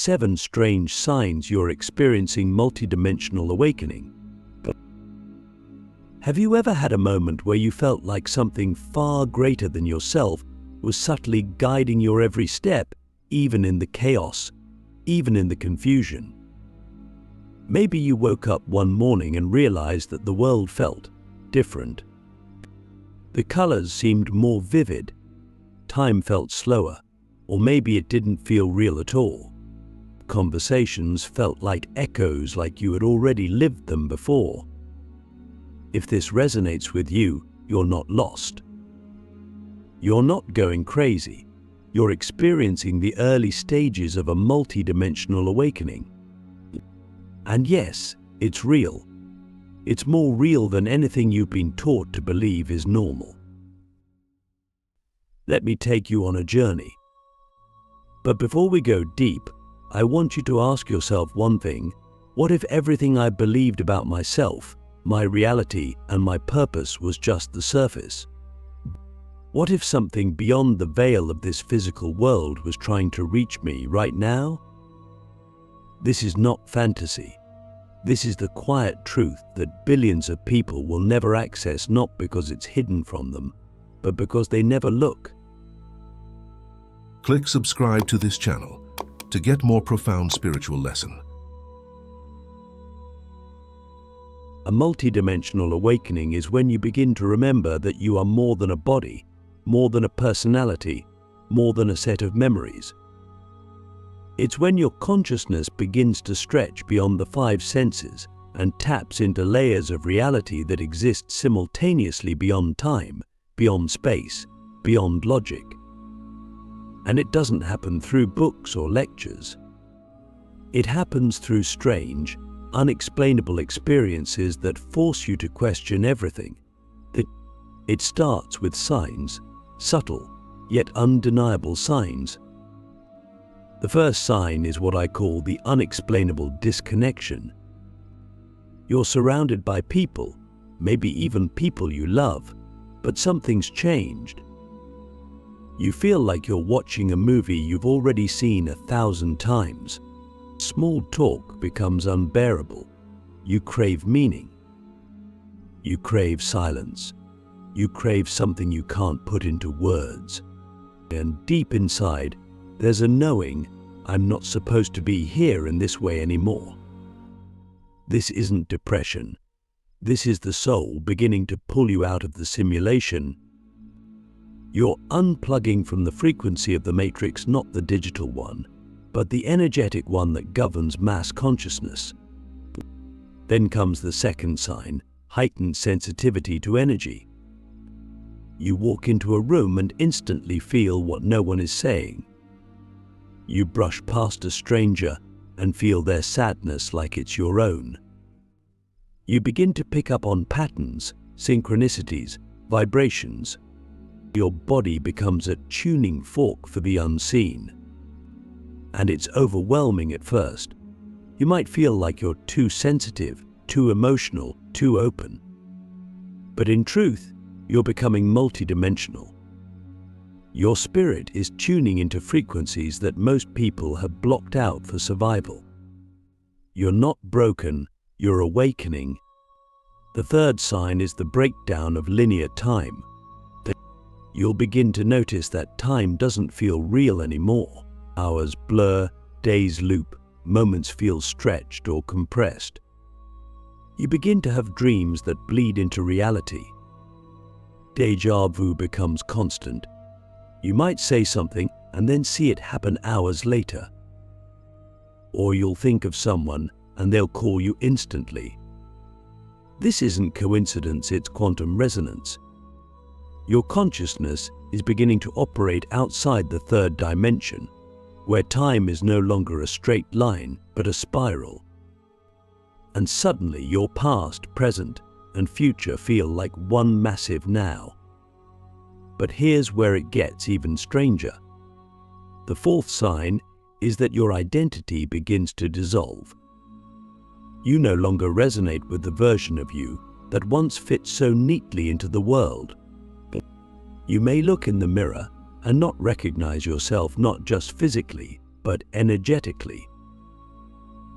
7 strange signs you're experiencing multidimensional awakening. Have you ever had a moment where you felt like something far greater than yourself was subtly guiding your every step, even in the chaos, even in the confusion? Maybe you woke up one morning and realized that the world felt different. The colors seemed more vivid, time felt slower, or maybe it didn't feel real at all. Conversations felt like echoes, like you had already lived them before. If this resonates with you, you're not lost. You're not going crazy. You're experiencing the early stages of a multidimensional awakening. And yes, it's real. It's more real than anything you've been taught to believe is normal. Let me take you on a journey. But before we go deep, I want you to ask yourself one thing. What if everything I believed about myself, my reality, and my purpose was just the surface? What if something beyond the veil of this physical world was trying to reach me right now? This is not fantasy. This is the quiet truth that billions of people will never access, not because it's hidden from them, but because they never look. Click subscribe to this channel to get more profound spiritual lesson. A multidimensional awakening is when you begin to remember that you are more than a body, more than a personality, more than a set of memories. It's when your consciousness begins to stretch beyond the 5 senses and taps into layers of reality that exist simultaneously beyond time, beyond space, beyond logic. And it doesn't happen through books or lectures. It happens through strange, unexplainable experiences that force you to question everything. It starts with signs, subtle yet undeniable signs. The first sign is what I call the unexplainable disconnection. You're surrounded by people, maybe even people you love, but something's changed. You feel like you're watching a movie you've already seen 1,000 times. Small talk becomes unbearable. You crave meaning. You crave silence. You crave something you can't put into words. And deep inside, there's a knowing, I'm not supposed to be here in this way anymore. This isn't depression. This is the soul beginning to pull you out of the simulation. You're unplugging from the frequency of the matrix, not the digital one, but the energetic one that governs mass consciousness. Then comes the second sign, heightened sensitivity to energy. You walk into a room and instantly feel what no one is saying. You brush past a stranger and feel their sadness like it's your own. You begin to pick up on patterns, synchronicities, vibrations. Your body becomes a tuning fork for the unseen. And it's overwhelming at first. You might feel like you're too sensitive, too emotional, too open. But in truth, you're becoming multidimensional. Your spirit is tuning into frequencies that most people have blocked out for survival. You're not broken, you're awakening. The third sign is the breakdown of linear time. You'll begin to notice that time doesn't feel real anymore. Hours blur, days loop, moments feel stretched or compressed. You begin to have dreams that bleed into reality. Deja vu becomes constant. You might say something and then see it happen hours later. Or you'll think of someone and they'll call you instantly. This isn't coincidence, it's quantum resonance. Your consciousness is beginning to operate outside the third dimension, where time is no longer a straight line, but a spiral. And suddenly your past, present, and future feel like one massive now. But here's where it gets even stranger. The fourth sign is that your identity begins to dissolve. You no longer resonate with the version of you that once fit so neatly into the world. You may look in the mirror and not recognize yourself, not just physically, but energetically.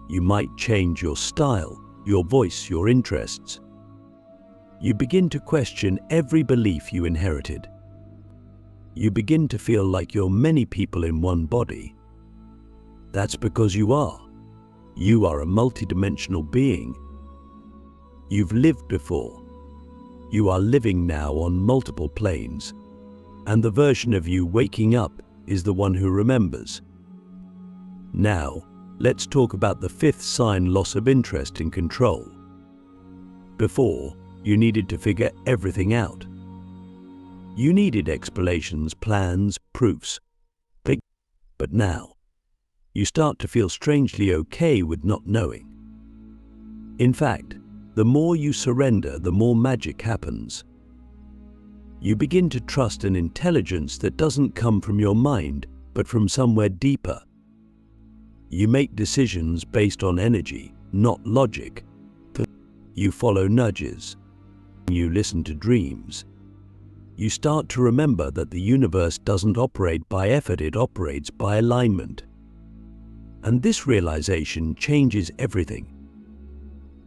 You might change your style, your voice, your interests. You begin to question every belief you inherited. You begin to feel like you're many people in one body. That's because you are. You are a multidimensional being. You've lived before. You are living now on multiple planes. And the version of you waking up is the one who remembers. Now, let's talk about the fifth sign: loss of interest in control. Before, you needed to figure everything out. You needed explanations, plans, proofs. But now, you start to feel strangely okay with not knowing. In fact, the more you surrender, the more magic happens. You begin to trust an intelligence that doesn't come from your mind, but from somewhere deeper. You make decisions based on energy, not logic. You follow nudges. You listen to dreams. You start to remember that the universe doesn't operate by effort, it operates by alignment. And this realization changes everything.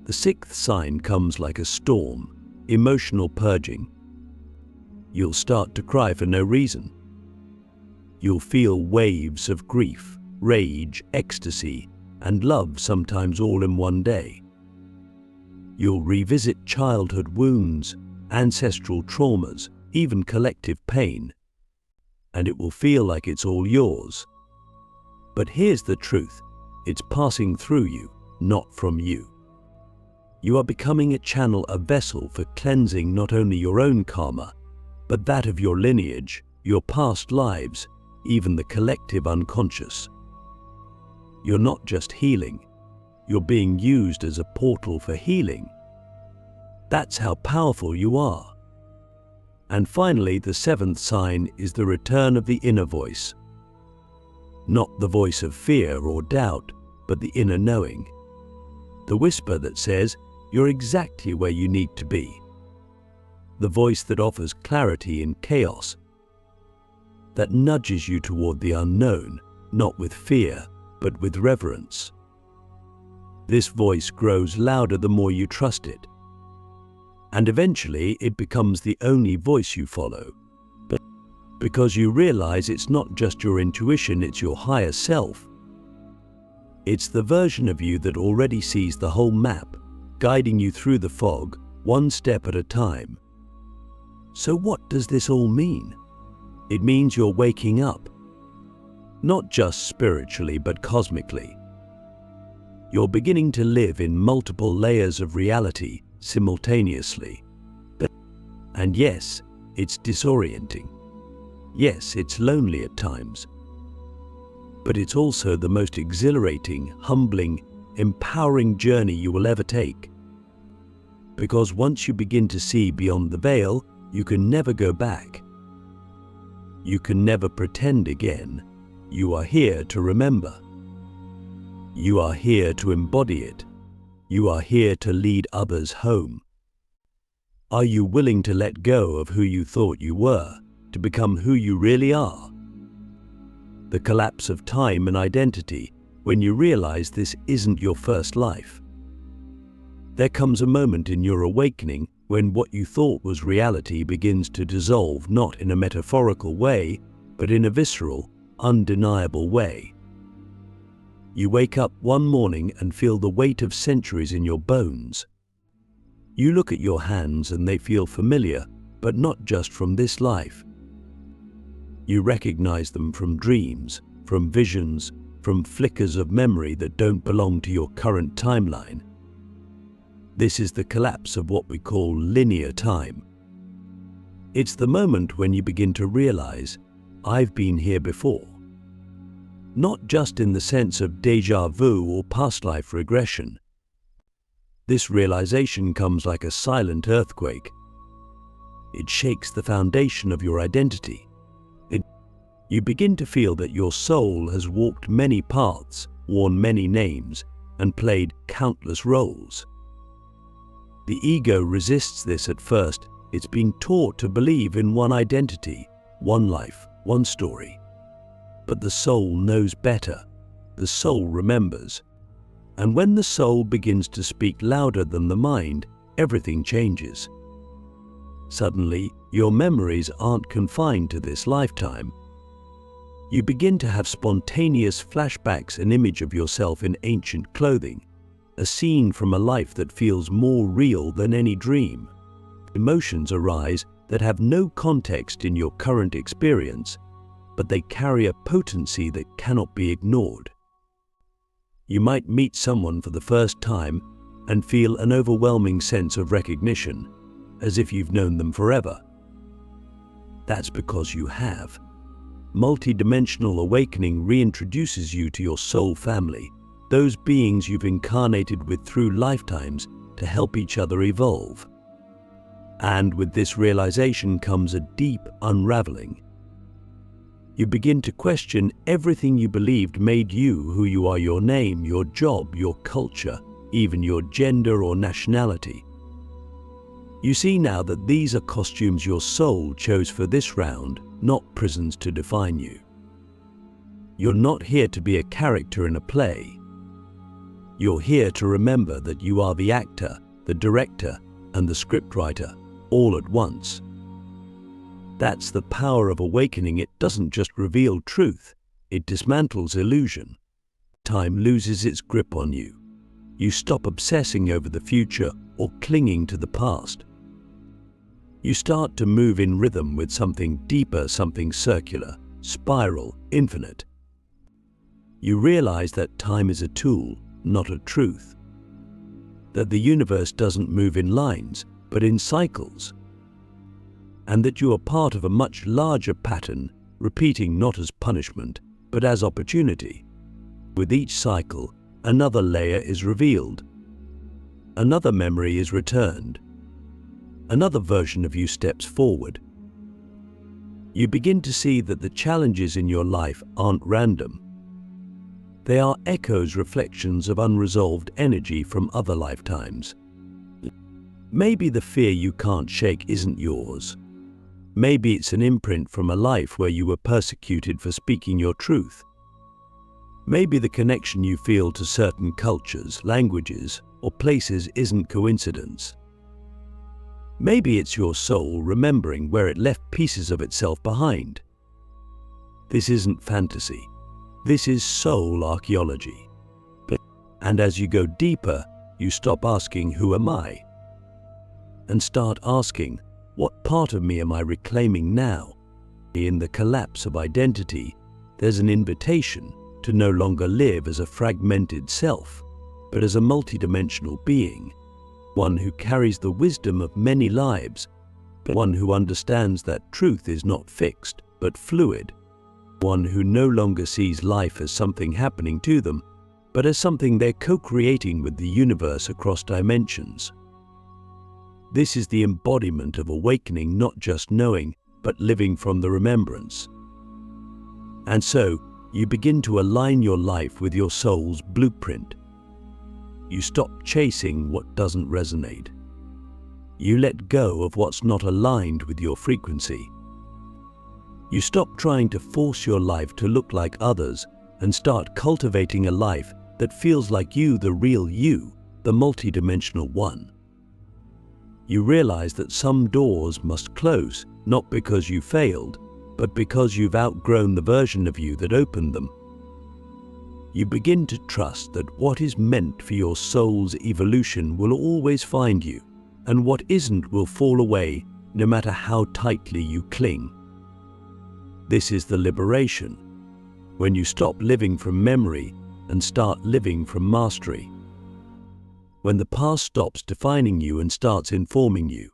The sixth sign comes like a storm, emotional purging. You'll start to cry for no reason. You'll feel waves of grief, rage, ecstasy, and love, sometimes all in one day. You'll revisit childhood wounds, ancestral traumas, even collective pain, and it will feel like it's all yours. But here's the truth: it's passing through you, not from you. You are becoming a channel, a vessel for cleansing not only your own karma, but that of your lineage, your past lives, even the collective unconscious. You're not just healing, you're being used as a portal for healing. That's how powerful you are. And finally, the seventh sign is the return of the inner voice. Not the voice of fear or doubt, but the inner knowing. The whisper that says, you're exactly where you need to be. The voice that offers clarity in chaos. That nudges you toward the unknown, not with fear, but with reverence. This voice grows louder the more you trust it. And eventually it becomes the only voice you follow. Because you realize it's not just your intuition, it's your higher self. It's the version of you that already sees the whole map, guiding you through the fog, one step at a time. So what does this all mean? It means you're waking up. Not just spiritually, but cosmically. You're beginning to live in multiple layers of reality simultaneously. And yes, it's disorienting. Yes, it's lonely at times. But it's also the most exhilarating, humbling, empowering journey you will ever take. Because once you begin to see beyond the veil, you can never go back. You can never pretend again. You are here to remember. You are here to embody it. You are here to lead others home. Are you willing to let go of who you thought you were, to become who you really are? The collapse of time and identity, when you realize this isn't your first life. There comes a moment in your awakening when what you thought was reality begins to dissolve, not in a metaphorical way, but in a visceral, undeniable way. You wake up one morning and feel the weight of centuries in your bones. You look at your hands and they feel familiar, but not just from this life. You recognize them from dreams, from visions, from flickers of memory that don't belong to your current timeline. This is the collapse of what we call linear time. It's the moment when you begin to realize, I've been here before. Not just in the sense of déjà vu or past life regression. This realization comes like a silent earthquake. It shakes the foundation of your identity. You begin to feel that your soul has walked many paths, worn many names, and played countless roles. The ego resists this at first. It's been taught to believe in one identity, one life, one story. But the soul knows better. The soul remembers. And when the soul begins to speak louder than the mind, everything changes. Suddenly, your memories aren't confined to this lifetime. You begin to have spontaneous flashbacks, an image of yourself in ancient clothing, a scene from a life that feels more real than any dream. Emotions arise that have no context in your current experience, but they carry a potency that cannot be ignored. You might meet someone for the first time and feel an overwhelming sense of recognition, as if you've known them forever. That's because you have. Multidimensional awakening reintroduces you to your soul family, those beings you've incarnated with through lifetimes to help each other evolve. And with this realization comes a deep unraveling. You begin to question everything you believed made you who you are: your name, your job, your culture, even your gender or nationality. You see now that these are costumes your soul chose for this round, not prisons to define you. You're not here to be a character in a play. You're here to remember that you are the actor, the director, and the scriptwriter, all at once. That's the power of awakening. It doesn't just reveal truth, it dismantles illusion. Time loses its grip on you. You stop obsessing over the future or clinging to the past. You start to move in rhythm with something deeper, something circular, spiral, infinite. You realize that time is a tool, not a truth. That the universe doesn't move in lines, but in cycles. And that you are part of a much larger pattern, repeating not as punishment, but as opportunity. With each cycle, another layer is revealed. Another memory is returned. Another version of you steps forward. You begin to see that the challenges in your life aren't random. They are echoes, reflections of unresolved energy from other lifetimes. Maybe the fear you can't shake isn't yours. Maybe it's an imprint from a life where you were persecuted for speaking your truth. Maybe the connection you feel to certain cultures, languages, or places isn't coincidence. Maybe it's your soul remembering where it left pieces of itself behind. This isn't fantasy. This is soul archaeology. And as you go deeper, you stop asking, "Who am I?" and start asking, "What part of me am I reclaiming now?" In the collapse of identity, there's an invitation to no longer live as a fragmented self, but as a multidimensional being, one who carries the wisdom of many lives, one who understands that truth is not fixed, but fluid, one who no longer sees life as something happening to them, but as something they're co-creating with the universe across dimensions. This is the embodiment of awakening, not just knowing, but living from the remembrance. And so, you begin to align your life with your soul's blueprint. You stop chasing what doesn't resonate. You let go of what's not aligned with your frequency. You stop trying to force your life to look like others and start cultivating a life that feels like you, the real you, the multidimensional one. You realize that some doors must close, not because you failed, but because you've outgrown the version of you that opened them. You begin to trust that what is meant for your soul's evolution will always find you, and what isn't will fall away no matter how tightly you cling. This is the liberation, when you stop living from memory and start living from mastery. When the past stops defining you and starts informing you.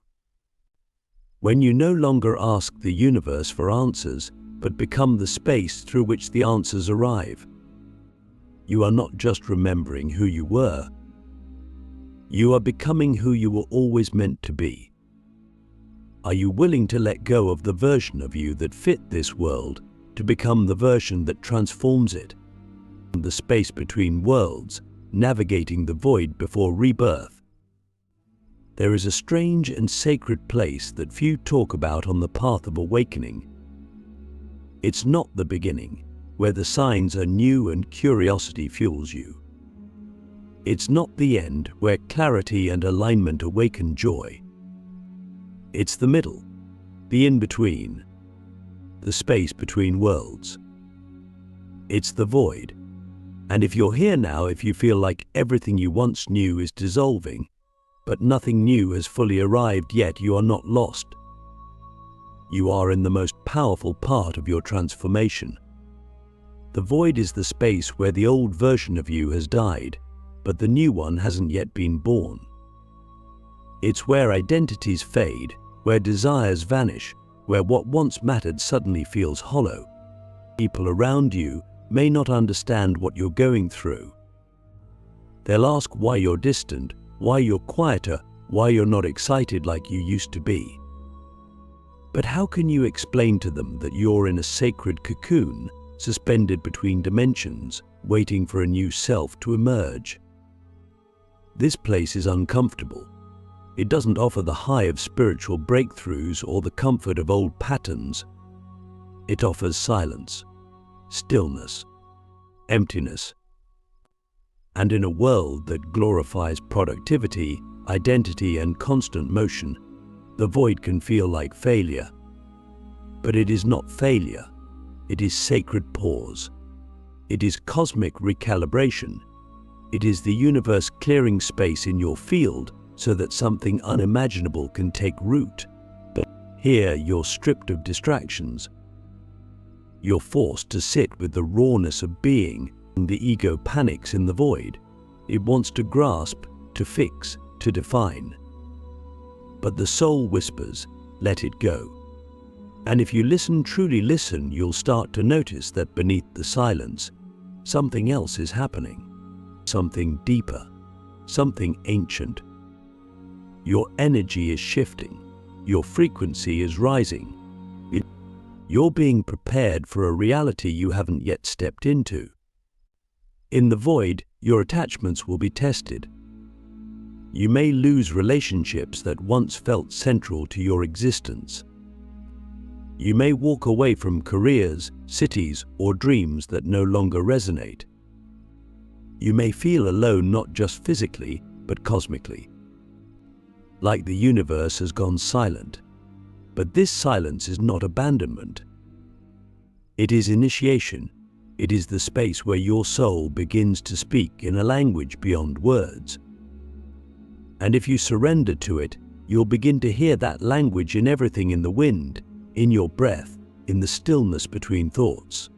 When you no longer ask the universe for answers, but become the space through which the answers arrive. You are not just remembering who you were. You are becoming who you were always meant to be. Are you willing to let go of the version of you that fit this world to become the version that transforms it? The space between worlds, navigating the void before rebirth. There is a strange and sacred place that few talk about on the path of awakening. It's not the beginning, where the signs are new and curiosity fuels you. It's not the end where clarity and alignment awaken joy. It's the middle, the in-between, the space between worlds. It's the void. And if you're here now, if you feel like everything you once knew is dissolving, but nothing new has fully arrived yet, you are not lost. You are in the most powerful part of your transformation. The void is the space where the old version of you has died, but the new one hasn't yet been born. It's where identities fade, where desires vanish, where what once mattered suddenly feels hollow. People around you may not understand what you're going through. They'll ask why you're distant, why you're quieter, why you're not excited like you used to be. But how can you explain to them that you're in a sacred cocoon, suspended between dimensions, waiting for a new self to emerge? This place is uncomfortable. It doesn't offer the high of spiritual breakthroughs or the comfort of old patterns. It offers silence, stillness, emptiness. And in a world that glorifies productivity, identity, and constant motion, the void can feel like failure. But it is not failure. It is sacred pause. It is cosmic recalibration. It is the universe clearing space in your field so that something unimaginable can take root. Here, you're stripped of distractions. You're forced to sit with the rawness of being. The ego panics in the void. It wants to grasp, to fix, to define. But the soul whispers, let it go. And if you truly listen, you'll start to notice that beneath the silence, something else is happening. Something deeper, something ancient. Your energy is shifting. Your frequency is rising. You're being prepared for a reality you haven't yet stepped into. In the void, your attachments will be tested. You may lose relationships that once felt central to your existence. You may walk away from careers, cities, or dreams that no longer resonate. You may feel alone not just physically, but cosmically. Like the universe has gone silent. But this silence is not abandonment. It is initiation. It is the space where your soul begins to speak in a language beyond words. And if you surrender to it, you'll begin to hear that language in everything, in the wind, in your breath, in the stillness between thoughts.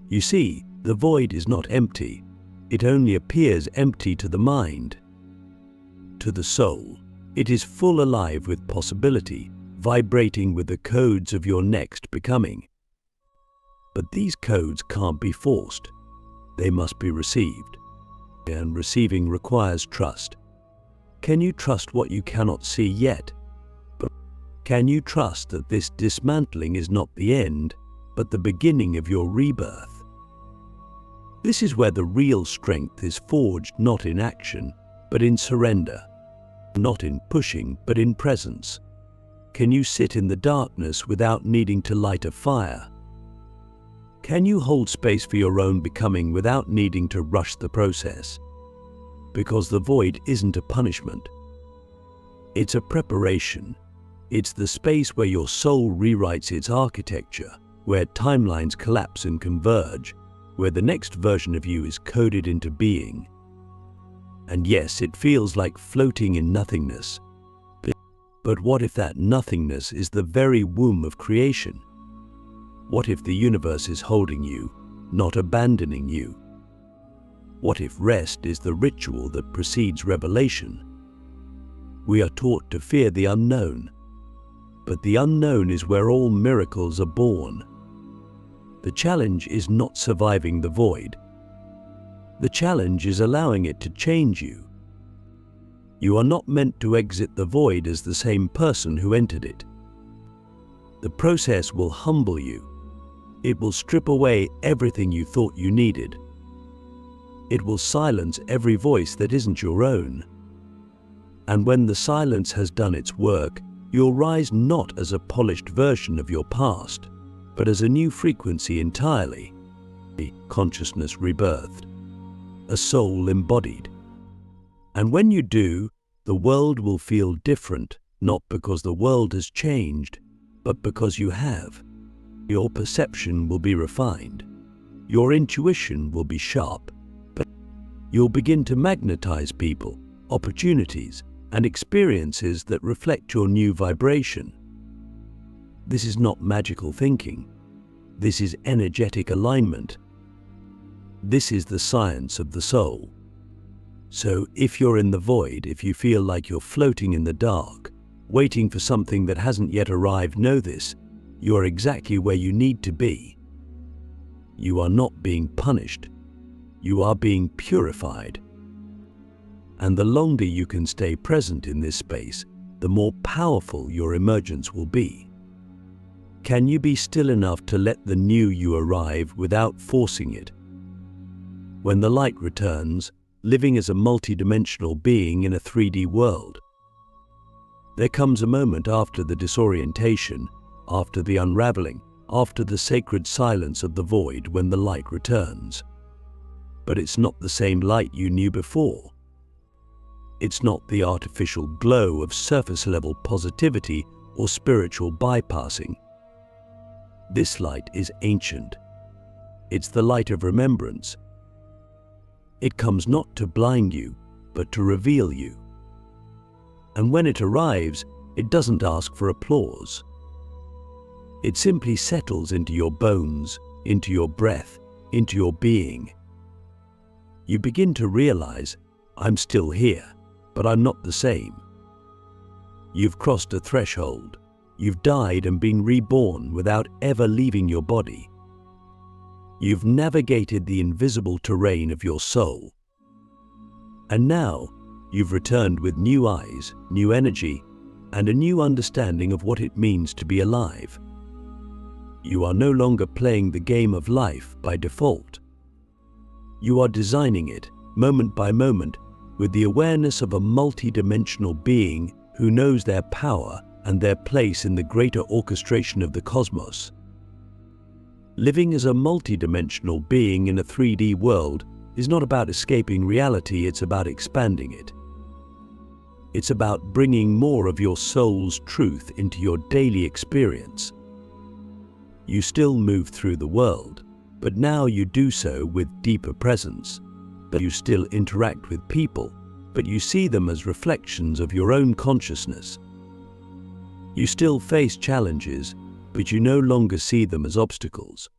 You see, the void is not empty. It only appears empty to the mind. To the soul, it is full alive with possibility, vibrating with the codes of your next becoming. But these codes can't be forced. They must be received. And receiving requires trust. Can you trust what you cannot see yet? But can you trust that this dismantling is not the end, but the beginning of your rebirth? This is where the real strength is forged, not in action, but in surrender. Not in pushing, but in presence. Can you sit in the darkness without needing to light a fire? Can you hold space for your own becoming without needing to rush the process? Because the void isn't a punishment. It's a preparation. It's the space where your soul rewrites its architecture, where timelines collapse and converge, where the next version of you is coded into being. And yes, it feels like floating in nothingness. But what if that nothingness is the very womb of creation? What if the universe is holding you, not abandoning you? What if rest is the ritual that precedes revelation? We are taught to fear the unknown, but the unknown is where all miracles are born. The challenge is not surviving the void. The challenge is allowing it to change you. You are not meant to exit the void as the same person who entered it. The process will humble you. It will strip away everything you thought you needed. It will silence every voice that isn't your own. And when the silence has done its work, you'll rise not as a polished version of your past, but as a new frequency entirely, consciousness rebirthed. a soul embodied. And when you do, the world will feel different, not because the world has changed, but because you have. Your perception will be refined. Your intuition will be sharp. But you'll begin to magnetize people, opportunities, and experiences that reflect your new vibration. This is not magical thinking. This is energetic alignment. This is the science of the soul. So if you're in the void, if you feel like you're floating in the dark, waiting for something that hasn't yet arrived, know this: you are exactly where you need to be. You are not being punished. You are being purified. And the longer you can stay present in this space, the more powerful your emergence will be. Can you be still enough to let the new you arrive without forcing it? When the light returns, living as a multidimensional being in a 3D world, there comes a moment after the disorientation, after the unraveling, after the sacred silence of the void, when the light returns. But it's not the same light you knew before. It's not the artificial glow of surface-level positivity or spiritual bypassing. This light is ancient. It's the light of remembrance. It comes not to blind you, but to reveal you. And when it arrives, it doesn't ask for applause. It simply settles into your bones, into your breath, into your being. You begin to realize, I'm still here, but I'm not the same. You've crossed a threshold. You've died and been reborn without ever leaving your body. You've navigated the invisible terrain of your soul. And now, you've returned with new eyes, new energy, and a new understanding of what it means to be alive. You are no longer playing the game of life by default. You are designing it, moment by moment, with the awareness of a multidimensional being who knows their power and their place in the greater orchestration of the cosmos. Living as a multidimensional being in a 3D world is not about escaping reality, it's about expanding it. It's about bringing more of your soul's truth into your daily experience. You still move through the world, but now you do so with deeper presence. But you still interact with people, but you see them as reflections of your own consciousness. You still face challenges, but you no longer see them as obstacles.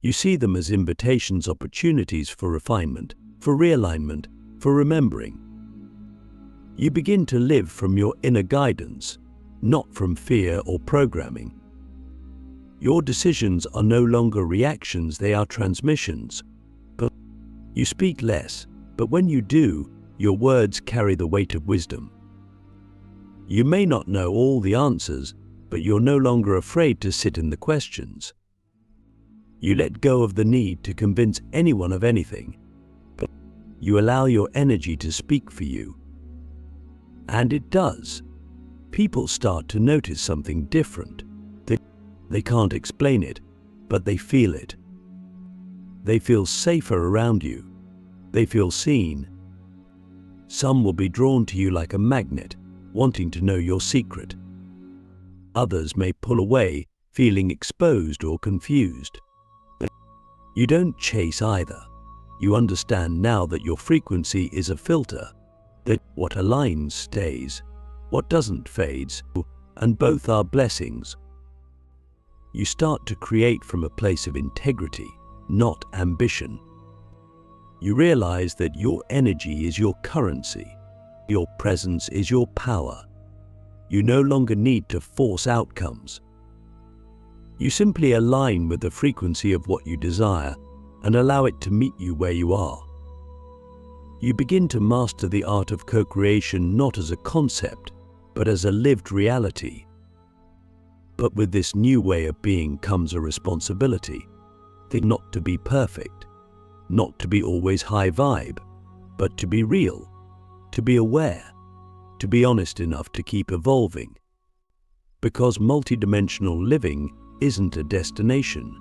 You see them as invitations, opportunities for refinement, for realignment, for remembering. You begin to live from your inner guidance, not from fear or programming. Your decisions are no longer reactions, they are transmissions. But you speak less, but when you do, your words carry the weight of wisdom. You may not know all the answers, but you're no longer afraid to sit in the questions. You let go of the need to convince anyone of anything, but you allow your energy to speak for you. And it does. People start to notice something different. They can't explain it, but they feel it. They feel safer around you. They feel seen. Some will be drawn to you like a magnet, wanting to know your secret. Others may pull away, feeling exposed or confused. But you don't chase either. You understand now that your frequency is a filter, that what aligns stays, what doesn't fades, and both are blessings. You start to create from a place of integrity, not ambition. You realize that your energy is your currency. Your presence is your power. You no longer need to force outcomes. You simply align with the frequency of what you desire and allow it to meet you where you are. You begin to master the art of co-creation not as a concept, but as a lived reality. But with this new way of being comes a responsibility. Not to be perfect, not to be always high vibe, but to be real, to be aware, to be honest enough to keep evolving. Because multidimensional living isn't a destination.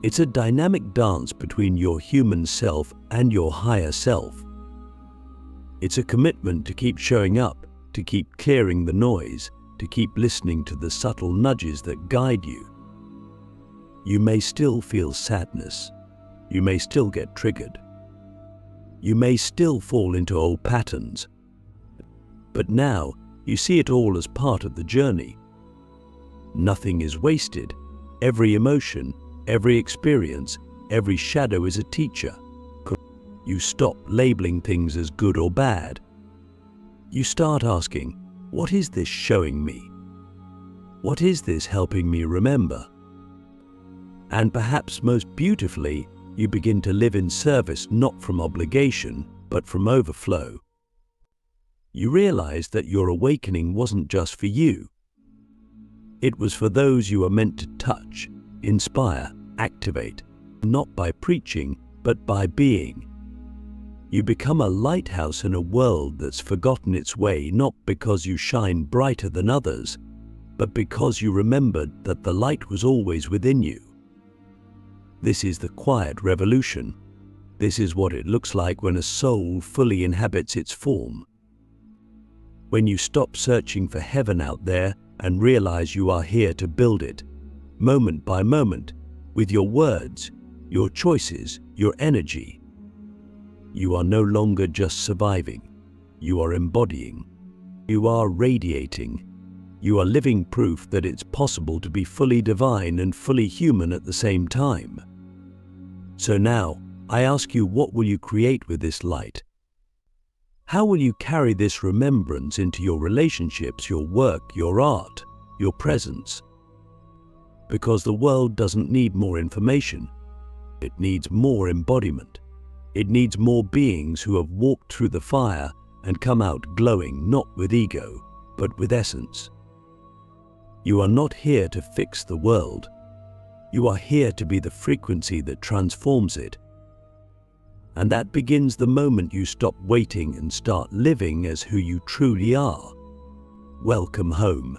It's a dynamic dance between your human self and your higher self. It's a commitment to keep showing up, to keep clearing the noise, to keep listening to the subtle nudges that guide you. You may still feel sadness. You may still get triggered. You may still fall into old patterns. But now you see it all as part of the journey. Nothing is wasted. Every emotion, every experience, every shadow is a teacher. You stop labeling things as good or bad. You start asking, what is this showing me? What is this helping me remember? And perhaps most beautifully, you begin to live in service not from obligation, but from overflow. You realize that your awakening wasn't just for you. It was for those you were meant to touch, inspire, activate, not by preaching, but by being. You become a lighthouse in a world that's forgotten its way, not because you shine brighter than others, but because you remembered that the light was always within you. This is the quiet revolution. This is what it looks like when a soul fully inhabits its form. When you stop searching for heaven out there and realize you are here to build it, moment by moment, with your words, your choices, your energy. You are no longer just surviving. You are embodying. You are radiating. You are living proof that it's possible to be fully divine and fully human at the same time. So now, I ask you, what will you create with this light? How will you carry this remembrance into your relationships, your work, your art, your presence? Because the world doesn't need more information. It needs more embodiment. It needs more beings who have walked through the fire and come out glowing, not with ego, but with essence. You are not here to fix the world. You are here to be the frequency that transforms it. And that begins the moment you stop waiting and start living as who you truly are. Welcome home.